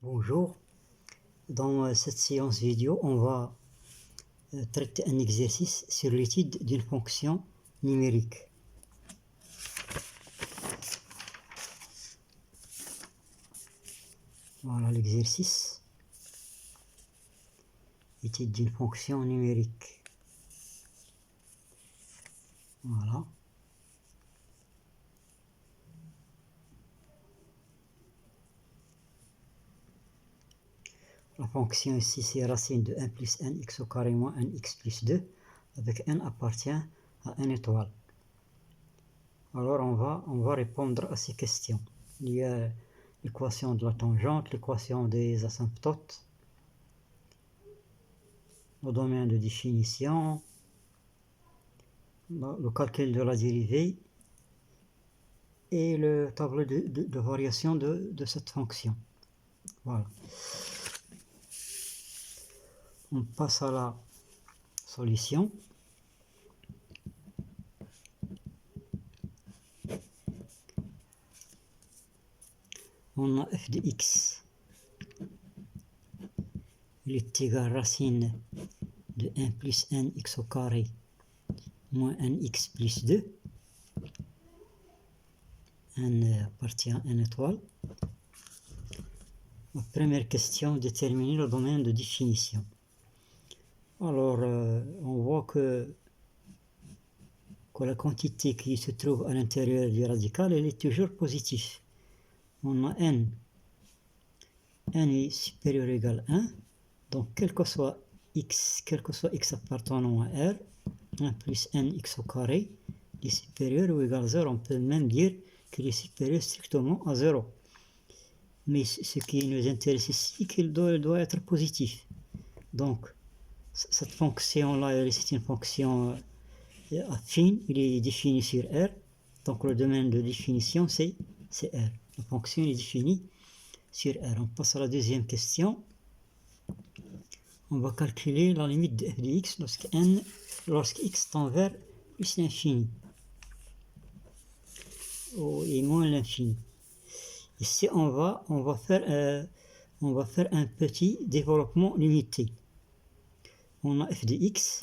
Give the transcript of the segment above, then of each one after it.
Bonjour, dans cette séance vidéo, on va traiter un exercice sur l'étude d'une fonction numérique. Voilà l'exercice, étude d'une fonction numérique. Voilà. La fonction ici, c'est racine de 1 plus n x au carré moins n x plus 2, avec n appartient à n étoile. Alors on va répondre à ces questions. Il y a l'équation de la tangente, l'équation des asymptotes, le domaine de définition, le calcul de la dérivée et le tableau de variation de cette fonction. Voilà. On passe à la solution. On a f de x. Il est égal à racine de 1 plus n x au carré moins n x plus 2. n appartient à n étoile. La première question, déterminer le domaine de définition. Alors, on voit que la quantité qui se trouve à l'intérieur du radical, elle est toujours positive. On a n est supérieur ou égal à 1, donc quel que soit x appartenant à R, 1 plus n x au carré est supérieur ou égal à 0. On peut même dire qu'il est supérieur strictement à 0. Mais ce qui nous intéresse ici, c'est qu'il doit être positif. Donc, cette fonction-là, c'est une fonction affine, il est défini sur R. Donc, le domaine de définition, c'est R. La fonction est définie sur R. On passe à la deuxième question. On va calculer la limite de f de x lorsque x tend vers plus l'infini et moins l'infini. Ici, on va faire un petit développement limité. On a f de x.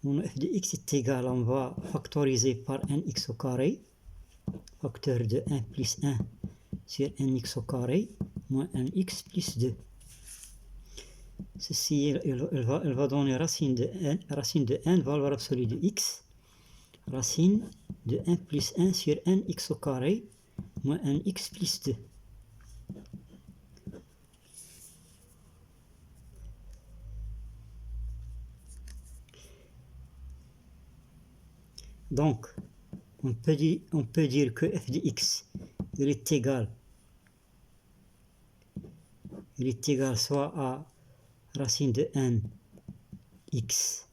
Mon f de x est égal, on va factoriser par nx au carré, facteur de 1 plus 1 sur nx au carré, moins nx plus 2. Ceci, elle va donner racine de n, valeur absolue de x, racine de 1 plus 1 sur nx au carré, moins nx plus 2. Donc, on peut dire que f de x, il est égal soit à racine de n x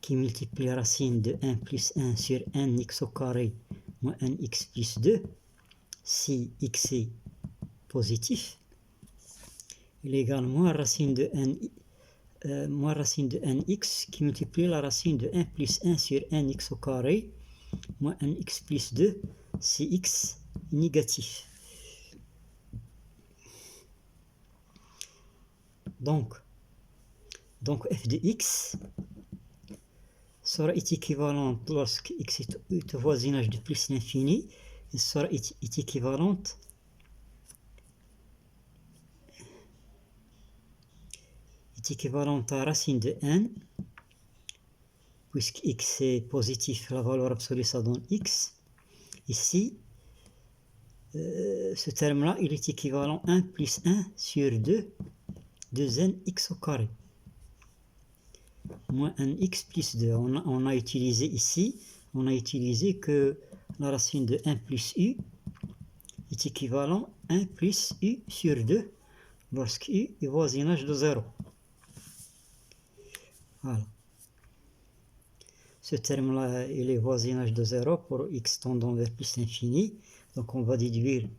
qui multiplie racine de 1 plus 1 sur nx au carré moins nx plus 2, si x est positif, il est égal moins racine de nx qui multiplie la racine de 1 plus 1 sur nx au carré moins nx plus 2 si x est négatif. Donc f de x sera équivalente lorsque x est au voisinage de plus l'infini, elle sera équivalente à racine de n, puisque x est positif, la valeur absolue ça donne x. Ici, ce terme-là, il est équivalent à 1 plus 1 sur 2n x au carré, moins nx plus 2. On a utilisé ici, que la racine de 1 plus u est équivalent à 1 plus u sur 2 lorsque u est voisinage de 0. Voilà. Ce terme-là, il est voisinage de 0 pour x tendant vers plus l'infini. Donc on va déduire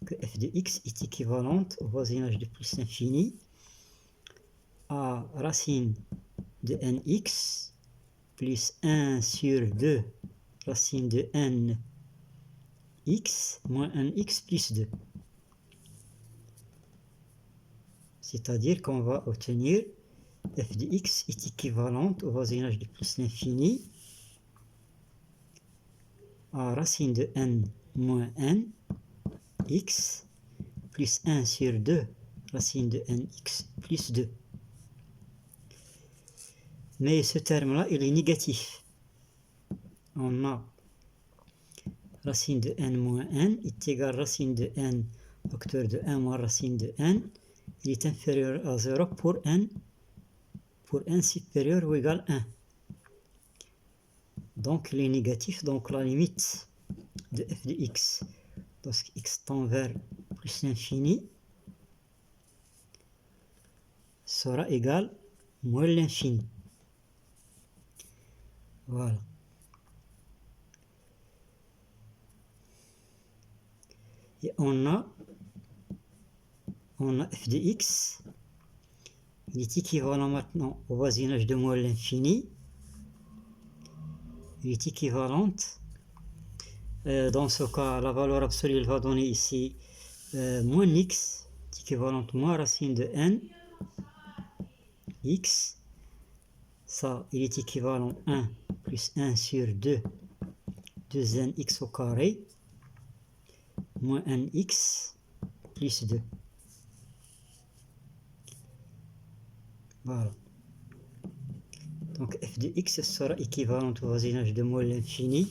que f de x est équivalente au voisinage de plus l'infini à racine de nx plus 1 sur 2 racine de n x moins 1x plus 2. C'est-à-dire qu'on va obtenir f de x est équivalente au voisinage de plus l'infini à racine de n moins n x plus 1 sur 2 racine de nx plus 2. Mais ce terme-là, il est négatif. On a racine de n moins n est égal à racine de n facteur de 1 moins racine de n. Il est inférieur à 0 pour n supérieur ou égal à 1. Donc il est négatif, donc la limite de f de x lorsque x tend vers plus l'infini sera égal à moins l'infini. Voilà. Et on a f de x, il est équivalent maintenant au voisinage de moins l'infini. Il est équivalente. Dans ce cas, la valeur absolue elle va donner ici moins x, équivalente moins racine de n, x. Ça, il est équivalent à 1 plus 1 sur 2, 2nx au carré, moins nx plus 2. Voilà. Donc f de x sera équivalent au voisinage de moins l'infini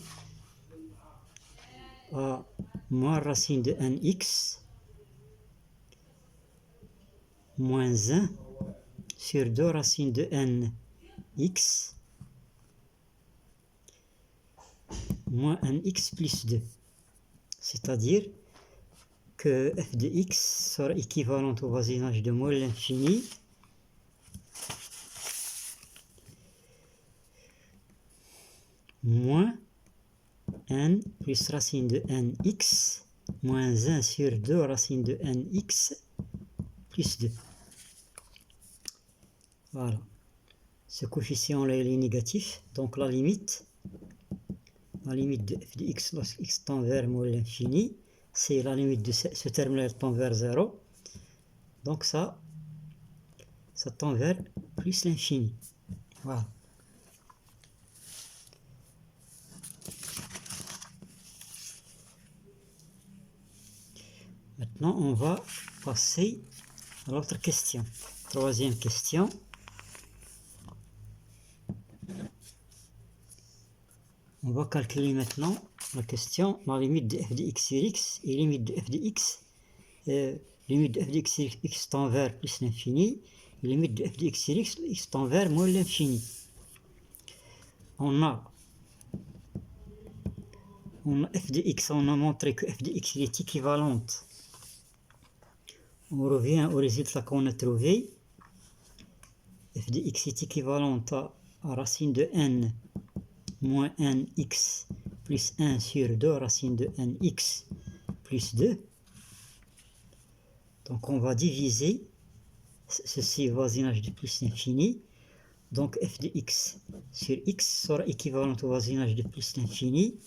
à moins racine de nx moins 1 sur 2 racine de n x moins nx plus 2. C'est-à-dire que f de x sera équivalent au voisinage de moins l'infini moins n plus racine de nx moins 1 sur 2 racine de nx plus 2. Voilà. Ce coefficient-là est négatif, donc la limite de f de x lorsque x tend vers moins l'infini, c'est la limite de ce terme-là tend vers 0. Donc ça tend vers plus l'infini. Voilà. Maintenant, on va passer à l'autre question. Troisième question. On va calculer maintenant la question, la limite de f de x sur x et limite de f de x. Limite de f de x sur x tend vers plus l'infini. Limite de f de x sur x tend vers moins l'infini. On a f de x, on a montré que f de x est équivalente. On revient au résultat qu'on a trouvé. F de x est équivalente à racine de n moins nx plus 1 sur 2 racine de nx plus 2. Donc on va diviser ceci voisinage de plus l'infini. Donc f de x sur x sera équivalent au voisinage de plus l'infini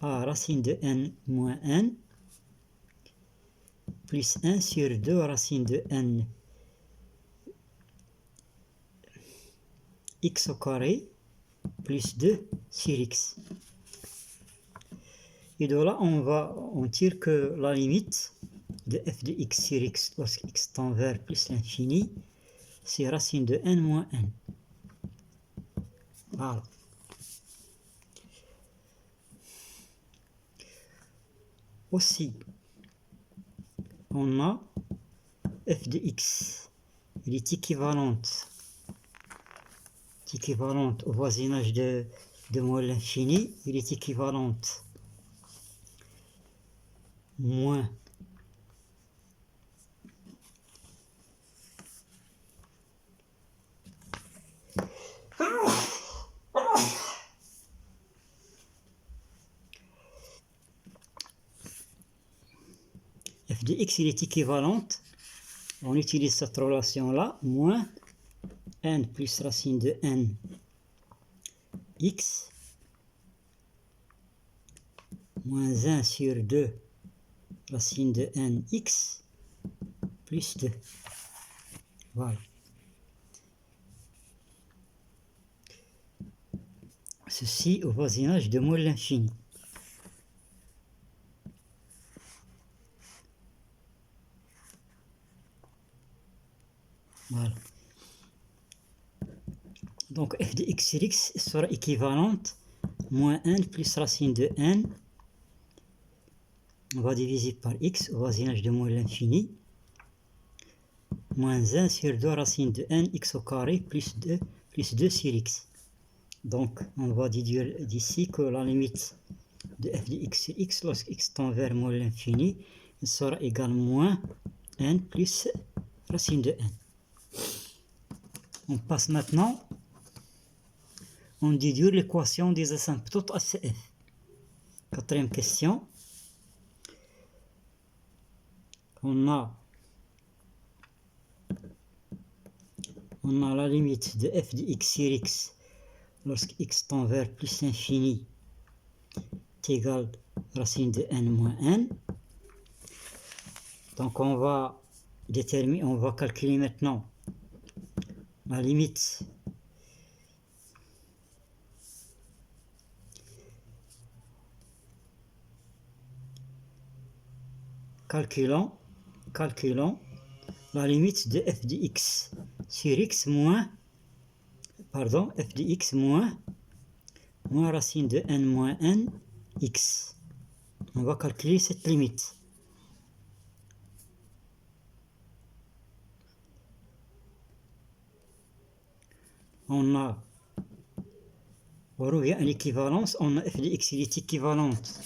à racine de n moins n plus 1 sur 2 racine de n x au carré plus 2 sur x. Et de là, on tire que la limite de f de x sur x lorsque x tend vers plus l'infini, c'est racine de n moins n. Voilà. Aussi, on a f de x, il est équivalente au voisinage de moins l'infini, il est équivalente moins f de x, il est équivalente, on utilise cette relation-là, moins n plus racine de n x moins 1 sur 2 racine de nx plus 2. Voilà. Ceci au voisinage de moins l'infini. Voilà. Donc f de x sur x sera équivalente moins n plus racine de n. On va diviser par x au voisinage de moins l'infini. Moins 1 sur 2 racine de n x au carré plus 2 sur x. Donc on va déduire d'ici que la limite de f de x sur x lorsque x tend vers moins l'infini sera égale moins n plus racine de n. On passe maintenant, on déduit l'équation des asymptotes ACF. Quatrième question. On a la limite de f de x sur x lorsque x tend vers plus l'infini est égal racine de n moins n. Donc on va calculer maintenant la limite calculons la limite de f de x sur x moins f de x moins racine de n moins n x. On va calculer cette limite. On revient à l'équivalence, on a f de x, il est équivalente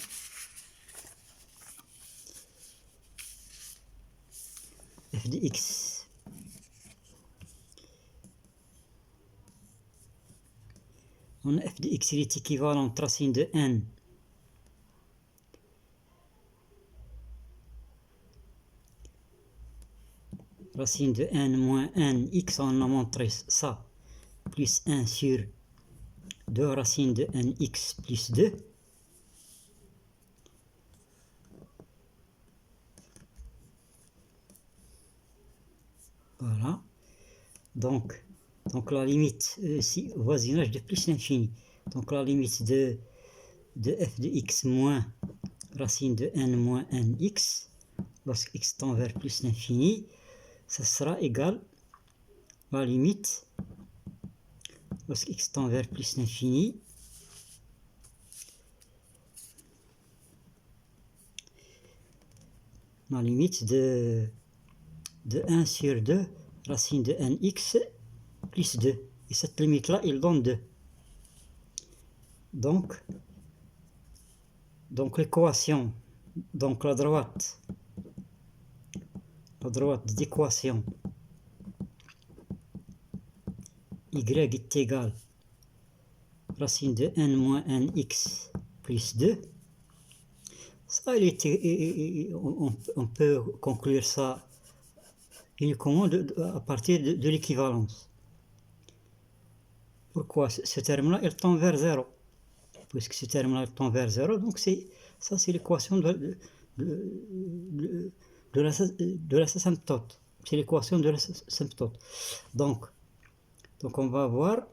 f de x on a f de x, il est équivalent racine de n moins n x, on a montré ça, plus 1 sur 2 racine de n x plus 2. Voilà. Donc la limite ici, voisinage de plus l'infini. Donc la limite de f de x moins racine de n moins n x, lorsque x tend vers plus l'infini, ça sera égal à la limite, lorsque x tend vers plus l'infini, la limite de 1 sur 2 racine de nx plus 2. Et cette limite-là, il donne 2. Donc l'équation, donc la droite d'équation y est égale racine de n moins nx plus 2. Ça, on peut conclure ça uniquement à partir de l'équivalence. Pourquoi? Ce terme-là, il tend vers 0. Puisque ce terme-là tend vers 0, donc ça c'est l'équation de l'asymptote. C'est l'équation de l'asymptote. Donc on va voir.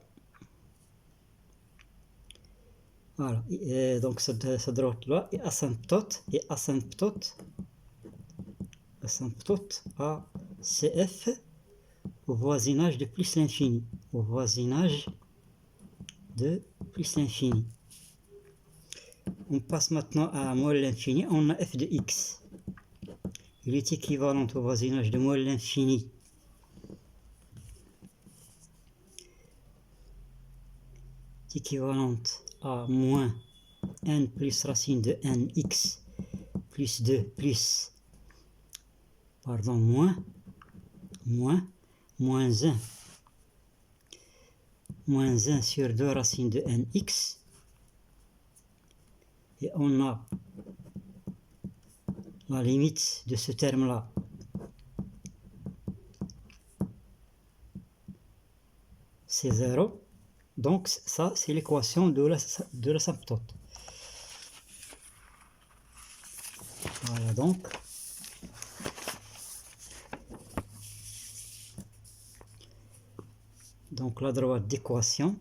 Voilà. Et donc cette droite-là est asymptote à CF au voisinage de plus l'infini. Au voisinage de plus l'infini. On passe maintenant à moins l'infini. On a f de x. Il est équivalent au voisinage de moins l'infini. Équivalente à moins n plus racine de nx plus 2 plus, moins 1 sur 2 racine de nx. Et on a la limite de ce terme-là. C'est 0. Donc ça, c'est l'équation de l'asymptote. Voilà donc. Donc la droite d'équation.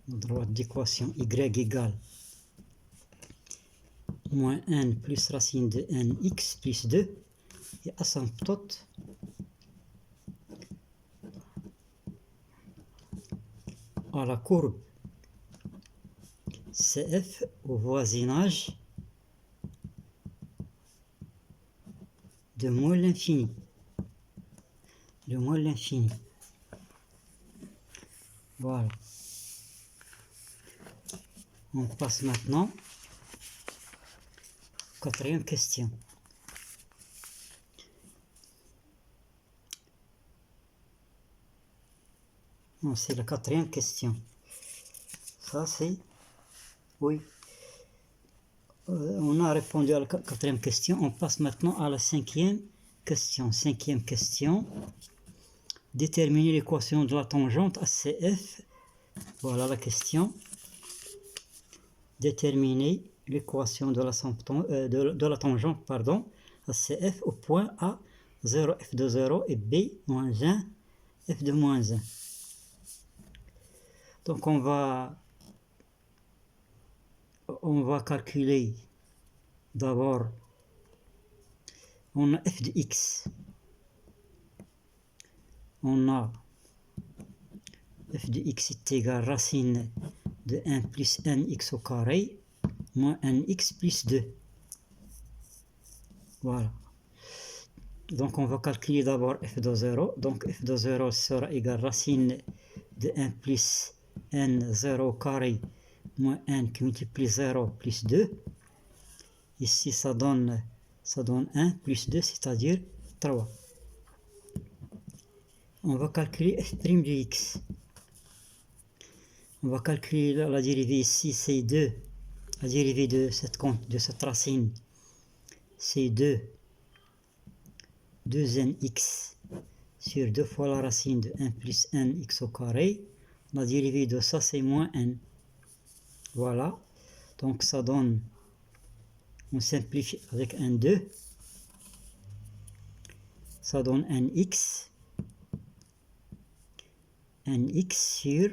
La droite d'équation y égale moins n plus racine de nx plus 2 et asymptote à la courbe CF au voisinage de moins l'infini. De moins l'infini. Voilà. On passe maintenant à la 4e question. Non, c'est la 4e question. Ça, c'est... Oui. On a répondu à la 4e question. On passe maintenant à la 5e question. 5e question. Déterminer l'équation de la tangente ACF. Voilà la question. Déterminer l'équation de la tangente ACF au point A, 0, f de 0 et B, moins 1, f de moins 1. Donc on va calculer d'abord, on a f de x. On a f de x est égal à racine de 1 plus nx au carré moins nx plus 2. Voilà. Donc on va calculer d'abord f de 0. Donc f de 0 sera égal à racine de 1 plus n 0 au carré moins n qui multiplie 0 plus 2. Ici ça donne 1 plus 2, c'est-à-dire 3. On va calculer f' de x. On va calculer la dérivée ici, c'est 2. La dérivée de cette racine, c'est 2nx sur 2 fois la racine de 1 plus nx au carré. La dérivée de ça, c'est moins n. Voilà. Donc ça donne, on simplifie avec un 2. Ça donne nx sur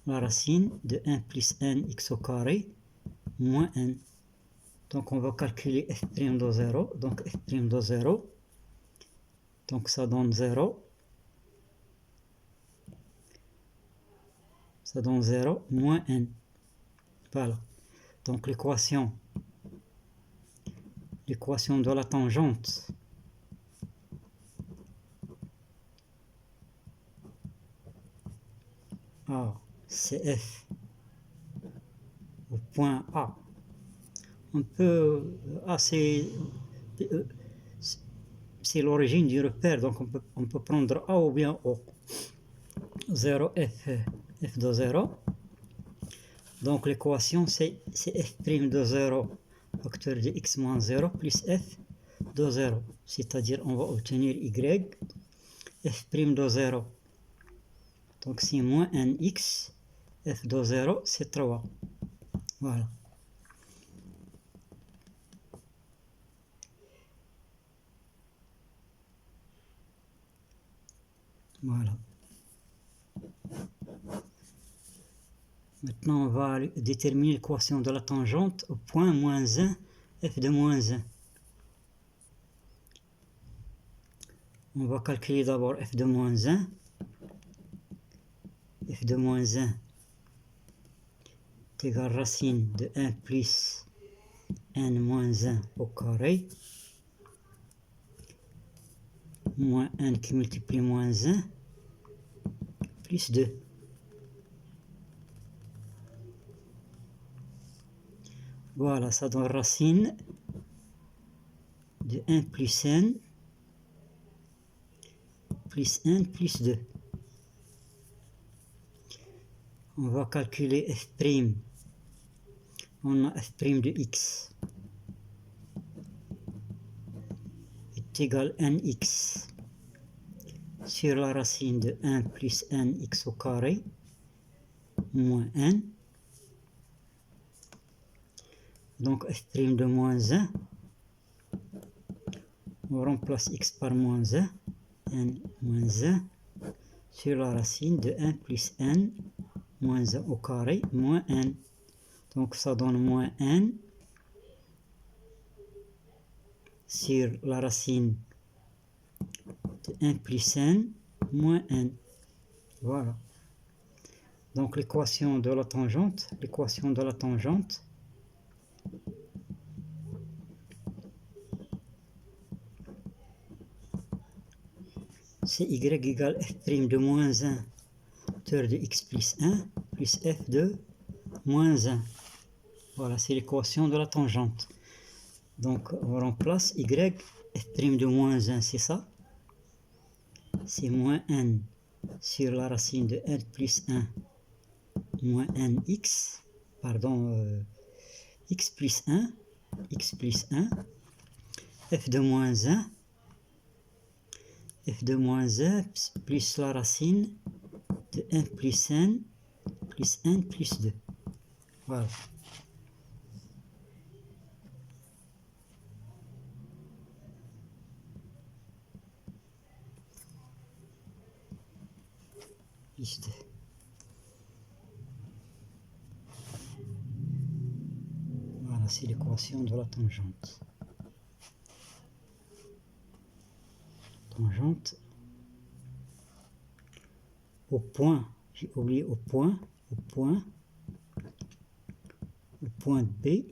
la racine de 1 plus nx au carré moins n. Donc on va calculer f' de 0. Donc f' de 0. Donc ça donne 0. Ça donne 0 moins n. Voilà. Donc l'équation de la tangente ACF au point A. On peut... c'est l'origine du repère, donc on peut prendre A ou bien O. 0 f de 0. Donc l'équation c'est f' de 0 facteur de x moins 0 plus f de 0. C'est-à-dire on va obtenir y f' de 0. Donc c'est moins nx, f de 0 c'est 3. Voilà. Voilà. Maintenant, on va déterminer l'équation de la tangente au point moins 1, f de moins 1. On va calculer d'abord f de moins 1. F de moins 1 est égal à racine de 1 plus n moins 1 au carré moins n qui multiplie moins 1 plus 2. Voilà, ça donne racine de 1 plus n plus 1 plus 2. On va calculer f'. On a f' de x est égal à nx sur la racine de 1 plus nx au carré moins n. Donc f' de moins 1, on remplace x par moins 1, n moins 1, sur la racine de 1 plus n moins 1 au carré moins n. Donc ça donne moins n sur la racine de 1 plus n moins n. Voilà. Donc l'équation de la tangente, c'est y égale f' de moins 1 hauteur de x plus 1 plus f de moins 1. Voilà, c'est l'équation de la tangente. Donc on remplace y f' de moins 1, c'est ça. C'est moins n sur la racine de n plus 1 moins nx, pardon, x plus 1, f de moins 1, plus la racine de 1 plus n plus 2. Voilà. Plus 2. Voilà, c'est l'équation de la tangente. Au point, j'ai oublié au point B,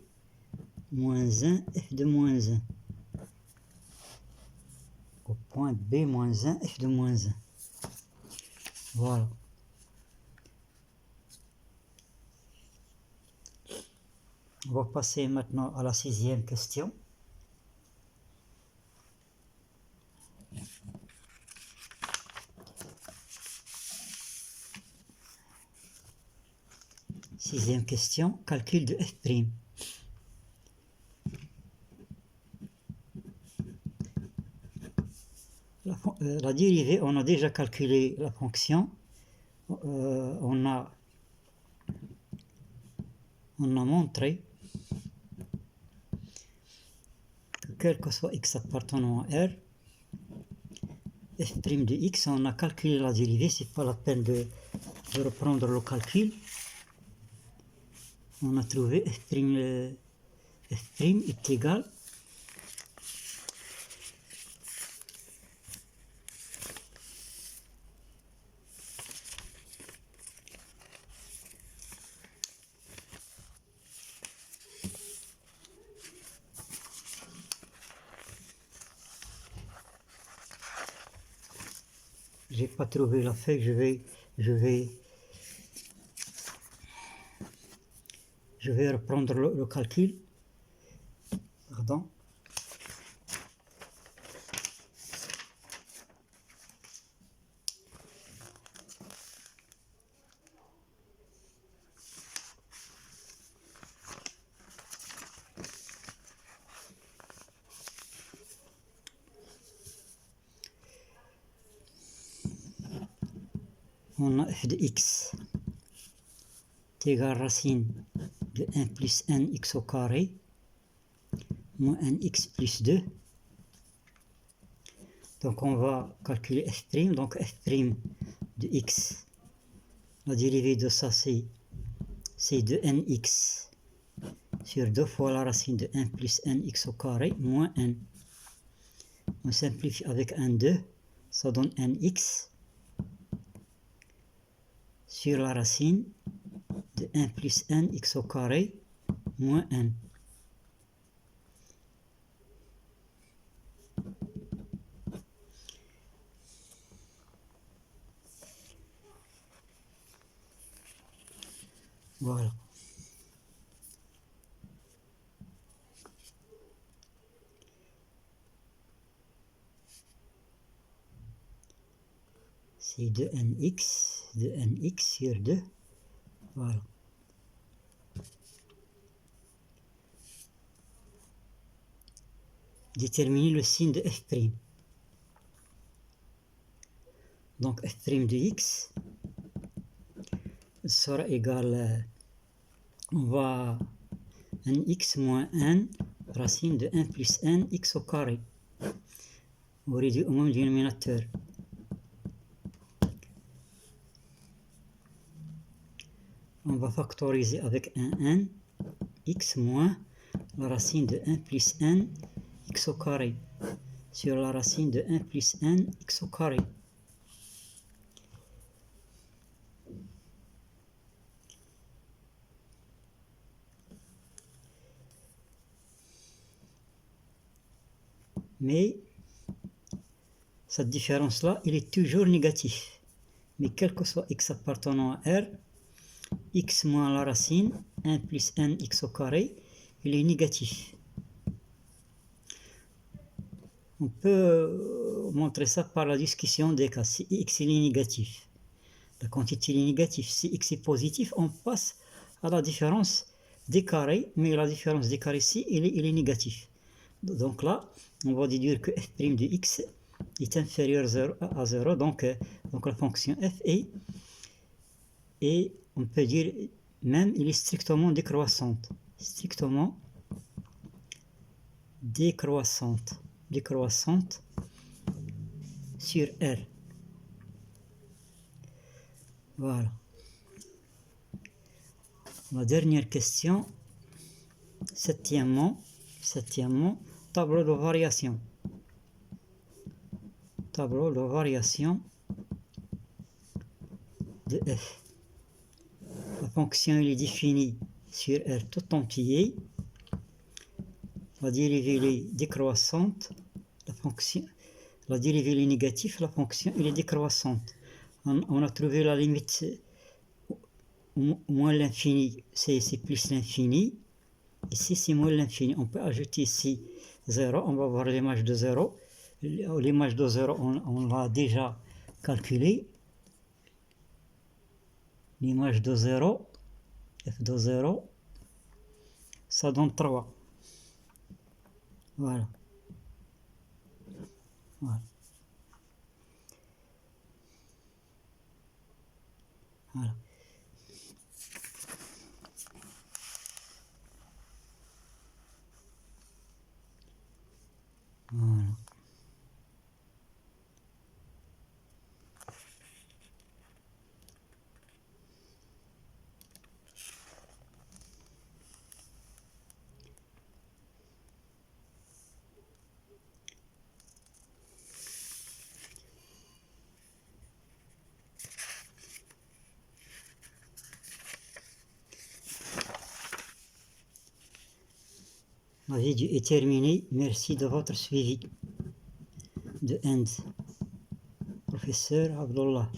moins 1, f de moins 1. Au point B, moins 1, f de moins 1. Voilà. On va passer maintenant à la 6e question. Sixième question, calcul de f'. La dérivée, on a déjà calculé la fonction. On a montré que quel que soit x appartenant à R, f' de x, on a calculé la dérivée, c'est pas la peine de reprendre le calcul. On a trouvé f' est égal j'ai pas trouvé la feuille, je vais reprendre le calcul. Pardon. On a f de x est égal racine de 1 plus nx au carré moins nx plus 2. Donc on va calculer f', donc f' de x, la dérivée de ça c'est 2nx sur 2 fois la racine de 1 plus nx au carré moins n. On simplifie avec 1, 2, ça donne nx sur la racine de 1 plus nx au carré moins n. Voilà. C'est 2nx sur 2. Voilà. Déterminer le signe de f'. Donc f' de x sera égal, on va nx moins n racine de 1 plus n x au carré. On réduit au même dénominateur. On va factoriser avec un n, x moins la racine de 1 plus n x au carré sur la racine de 1 plus n x au carré. Mais cette différence-là, il est toujours négatif. Mais quel que soit x appartenant à R, x moins la racine, 1 plus n x au carré, il est négatif. On peut montrer ça par la discussion des cas. Si x il est négatif, la quantité est négative. Si x est positif, on passe à la différence des carrés, mais la différence des carrés ici, il est négatif. Donc là, on va déduire que f' de x est inférieur à 0, donc la fonction f et on peut dire même il est strictement décroissante. Strictement décroissante sur R. Voilà. La dernière question, septièmement, tableau de variation. Tableau de variation de f. La fonction est définie sur R tout entier. La dérivée est décroissante. La dérivée est négative, la fonction est décroissante. On a trouvé la limite moins l'infini, c'est plus l'infini. Ici, c'est moins l'infini. On peut ajouter ici 0. On va voir l'image de 0. L'image de 0, on l'a déjà calculé. L'image de 0, f de 0, ça donne 3. Voilà. Voilà. Voilà. Voilà. La vidéo est terminée. Merci de votre suivi. De End. Professeur Abdullah.